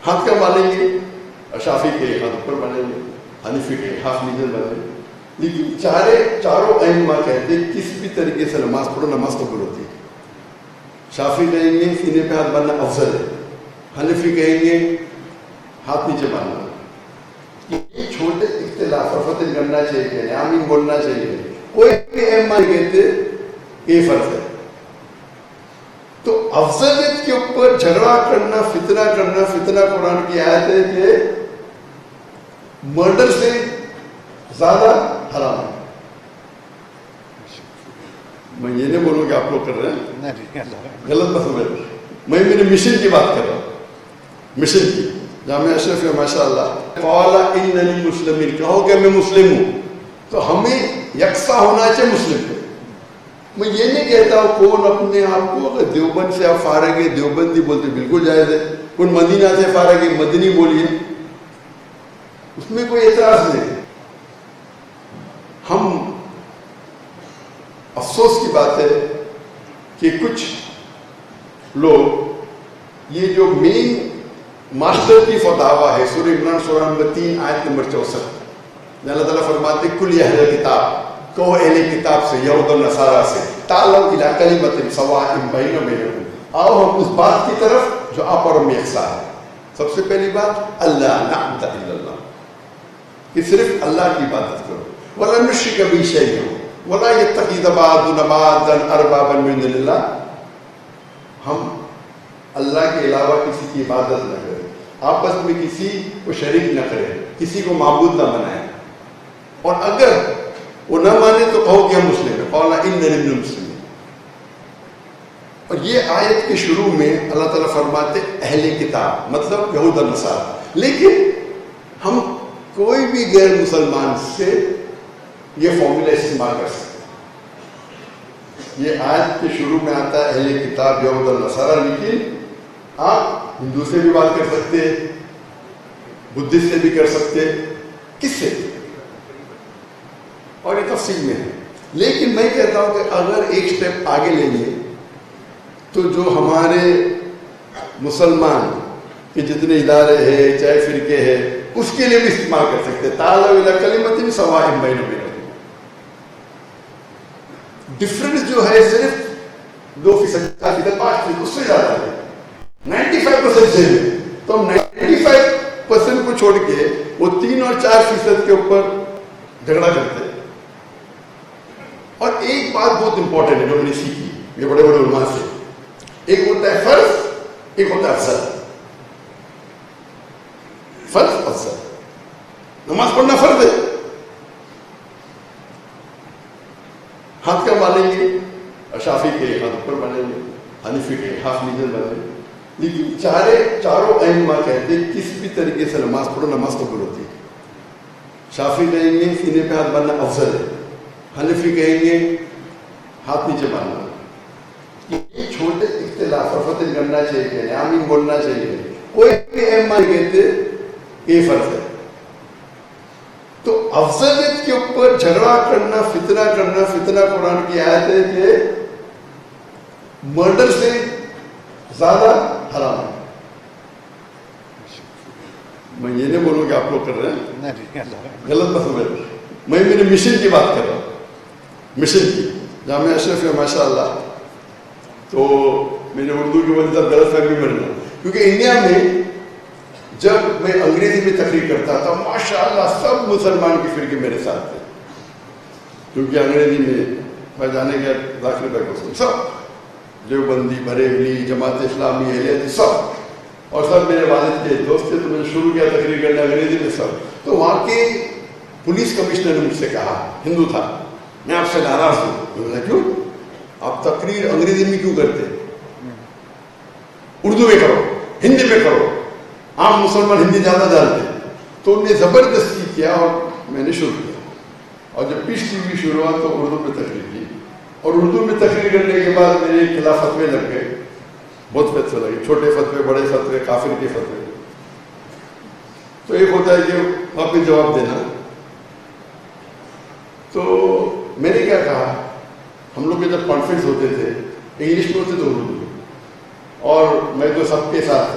ہاتھ کا مانیں گے شافی کے ہاتھ اوپر مانیں گے, حنفی کے ہاتھ نیچے مانیں گے. لیکن چاروں ائمہ کہتے ہیں کس بھی طریقے سے نماز پڑھو نماز قبول ہوتی ہے. شافی کہیں گے سینے پہ ہاتھ باندھنا افضل ہے, حنفی کہیں گے ہاتھ نیچے باندھنا. یہ چھوٹے اختلاف فتح کرنا چاہیے, آمین بولنا چاہیے, کوئی بھی ائمہ کہتے یہ فرض ہے. تو افضلیت کے اوپر جھگڑا کرنا, فتنہ قرآن کی آیت ہے کہ مرڈر سے زیادہ حرام ہے. میں یہ نہیں بولوں کہ آپ لوگ کر رہے ہیں, غلط نہ سمجھ. میں میرے مشن کی بات کر رہا ہوں, مشن کی. جامعہ اشرف ہے ماشاء اللہ, قال اننی مسلم, کہو کہ میں مسلم ہوں. تو ہمیں یکساں ہونا چاہیے مسلم کو. میں یہ نہیں کہتا ہوں کون اپنے آپ کو اگر دیوبند سے آپ فارغ ہے دیوبندی بولتے بالکل جائز ہے, کون مدینہ سے فارغ ہے مدنی بولیے, اس میں کوئی اعتراض نہیں. ہم افسوس کی بات ہے کہ کچھ لوگ یہ جو مین ماسٹر کی فتاوا ہے سورہ عمران سورہ نمبر 3 آیت نمبر 64, اللہ تعالیٰ فرماتے کل اہل کتاب, کہو اہل کتاب سے یہود و نصارہ سے, تعالوا الی کلمۃ سواء بیننا وبینکم, آؤ ہم اس بات کی طرف جو آپ اور ہم یکساں ہے. سب سے پہلی بات اللہ نعبد الا اللہ, کہ صرف اللہ کی عبادت کرو. ولا نشرک بہ شیئا ولا یتخذ بعضنا بعضا اربابا من دون اللہ, ہم اللہ کے علاوہ کسی کی عبادت نہ کریں, آپس میں کسی کو شریک نہ کریں, کسی کو معبود نہ بنائیں. اور اگر وہ نہ مانے تو کہو کہ ہم مسلم ہیں, قال اننی من المسلمین. اور یہ آیت کے شروع میں اللہ تعالیٰ فرماتے اہل کتاب مطلب یہود و نصارہ, لیکن ہم کوئی بھی غیر مسلمان سے یہ فارمولا استعمال کر سکتے. یہ آیت کے شروع میں آتا ہے اہل کتاب یہود و نصارہ, لیکن آپ ہندو سے بھی بات کر سکتے, بدھسٹ سے بھی کر سکتے, کس سے, اور یہ تفصیل میں ہے. لیکن میں کہتا ہوں کہ اگر ایک سٹیپ آگے لیں گے تو جو ہمارے مسلمان کے جتنے ادارے ہیں چاہے فرقے ہیں اس کے لیے بھی استعمال کر سکتے. تعالوا الی کلمۃ سواء بیننا وبینکم. ڈفرنس جو ہے صرف 2%, 5%, اس سے زیادہ ہے. 95% سے ہے, تو ہم 95% کو چھوڑ کے وہ 3 اور 4% کے اوپر جھگڑا کرتے ہیں. اور ایک بات بہت امپورٹنٹ ہے جو میں نے سیکھی یہ بڑے بڑے علماء سے, ایک ہوتا ہے فرض, ایک ہوتا ہے افضل. فرض افضل, نماز پڑھنا فرض ہے, ہاتھ کا مانیں گے شافی کے ہاتھ اوپر مانیں گے, حنفی کے ہاتھ نیچے مانیں گے. لیکن چاروں ائمہ کہتے ہیں کس بھی طریقے سے نماز پڑھو نماز قبول ہوتی ہے. شافی کہیں گے سینے پہ ہاتھ باندھنا افضل ہے, حنفی کہیں گے ہاتھ نیچے باندھنا. یہ چھوٹے اختلاف فتح کرنا چاہیے, آمین بولنا چاہیے, کوئی بھی ائمہ کہتے یہ فرض ہے. تو افضلیت کے اوپر جھگڑا کرنا, فتنہ قرآن کی آیت ہے کہ مرڈر سے زیادہ حرام ہے. میں یہ نہیں بولوں کہ آپ لوگ کر رہے ہیں, غلط نہ سمجھ. میں میرے مشن کی بات کر رہا ہوں, مشن کی. جامعہ اشرف ہے ماشاء اللہ, تو میں نے اردو کی وجہ سے غلط فہمی بننا, کیونکہ انڈیا میں جب میں انگریزی میں تقریر کرتا تھا ماشاء اللہ سب مسلمان کے فرقے میرے ساتھ تھے, کیونکہ انگریزی میں میں جانے گیا ذاکر بھائی کو سب دیوبندی, بریلوی, جماعت اسلامی, اہل حدیث سب, اور سب میرے والد کے دوست تھے. تو میں نے شروع کیا تقریر کرنا انگریزی میں سب. تو وہاں کے پولیس کمشنر نے مجھ سے کہا, ہندو تھا, میں آپ سے ناراض ہوں. میں نے کیوں, آپ تقریر انگریزی میں کیوں کرتے, اردو میں کرو, ہندی میں کرو, عام مسلمان ہندی زیادہ جانتے ہیں. تو انہوں نے زبردستی کیا اور میں نے شروع کیا. اور جب پیس ٹی وی شروع ہوا تو اردو میں تقریر کی, اور اردو میں تقریر کرنے کے بعد میرے خلاف فتوے لگ گئے, بہت فتوے لگے, چھوٹے فتوے, بڑے فتوے, کافر کے فتوے. تو ایک ہوتا ہے کہ واپس جواب دینا. تو میں نے کیا کہا, ہم لوگ کے جب کانفرنس ہوتے تھے انگلش میں ہوتے تو اردو میں, اور میں تو سب کے ساتھ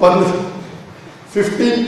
15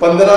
15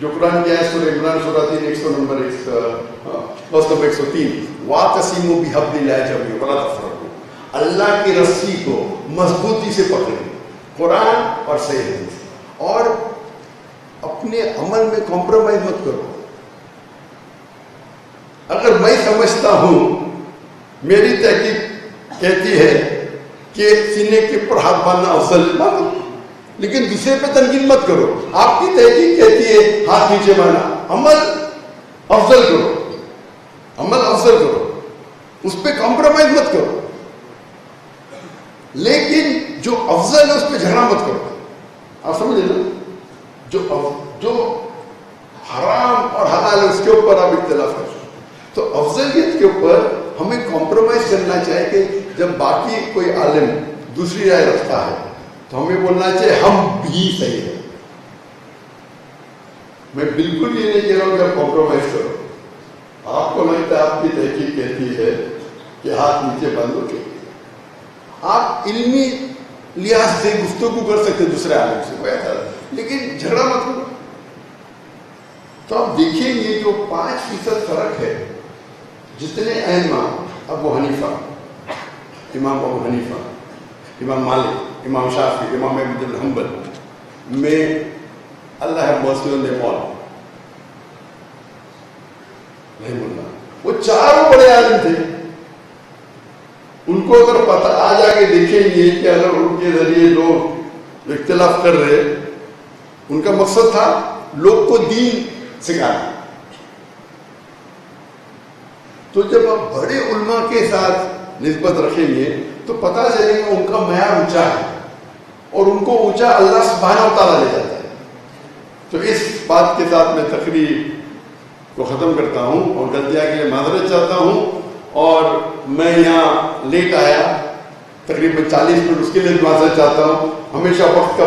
جو قرآن کی آیت سورہ عمران سورہ 3 100 نمبر 103 وَاعْتَصِمُوا بِحَبْلِ اللَّهِ جَمِيعًا وَلَا تَفَرَّقُوا، اللہ کی رسی کو مضبوطی سے پکڑیں، قرآن اور صحیح حدیث، اور اپنے عمل میں کمپرومائز مت کرو۔ اگر میں سمجھتا ہوں، میری تحقیق کہتی ہے کہ سینے کے اوپر ہاتھ باندھنا افضل بات، لیکن دوسرے پہ تنقید مت کرو۔ آپ کی تحقیق کہتی ہے ہاتھ نیچے باندھنا، عمل افضل کرو، عمل افضل کرو، اس پہ کمپرومائز مت کرو، لیکن جو افضل ہے اس پہ جھگڑا مت کرو۔ آپ سمجھے نا؟ جو حرام اور حلال ہے اس کے اوپر آپ اختلاف کرو۔ تو افضلیت کے اوپر ہمیں کمپرومائز کرنا چاہیے کہ جب باقی کوئی عالم دوسری رائے رکھتا ہے تو ہمیں بولنا چاہیے ہم بھی صحیح ہیں۔ میں بالکل یہ نہیں کہہ رہا ہوں کہ آپ کمپرومائز کرو۔ آپ کو لگتا ہے آپ کی تحقیق کہتی ہے کہ ہاتھ نیچے باندھو کے آپ علمی لحاظ سے گفتگو کر سکتے دوسرے عالم سے، بہتر، لیکن جھگڑا مت کرو۔ تو آپ دیکھیں یہ جو 5% فرق ہے، جتنے ائمہ ابو حنیفہ، امام ابو حنیفہ، امام مالک، امام شافعی، امام احمد بن حنبل میں اللہ ہے مسلم مول رحم اللہ، وہ چاروں بڑے عالم تھے۔ ان کو اگر پتہ آ جا کے دیکھیں گے کہ اگر ان کے ذریعے لوگ اختلاف کر رہے، ان کا مقصد تھا لوگ کو دین سکھانا، تو جب آپ بڑے علماء کے ساتھ نسبت رکھیں گے تو پتہ چلے گا ان کا معیار اونچا ہے، اور ان کو اونچا اللہ سبحانہ و تعالیٰ لے جاتا ہے۔ تو اس بات کے ساتھ میں تقریر کو ختم کرتا ہوں اور غلطیاں کے لیے معذرت چاہتا ہوں، اور میں یہاں لیٹ آیا تقریباً 40 منٹ، اس کے لیے معذرت چاہتا ہوں۔ ہمیشہ وقت کا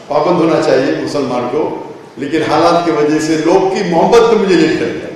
پابند ہونا چاہیے مسلمان کو، لیکن حالات کی وجہ سے لوگ کی محبت تو مجھے لیٹ کر دیا۔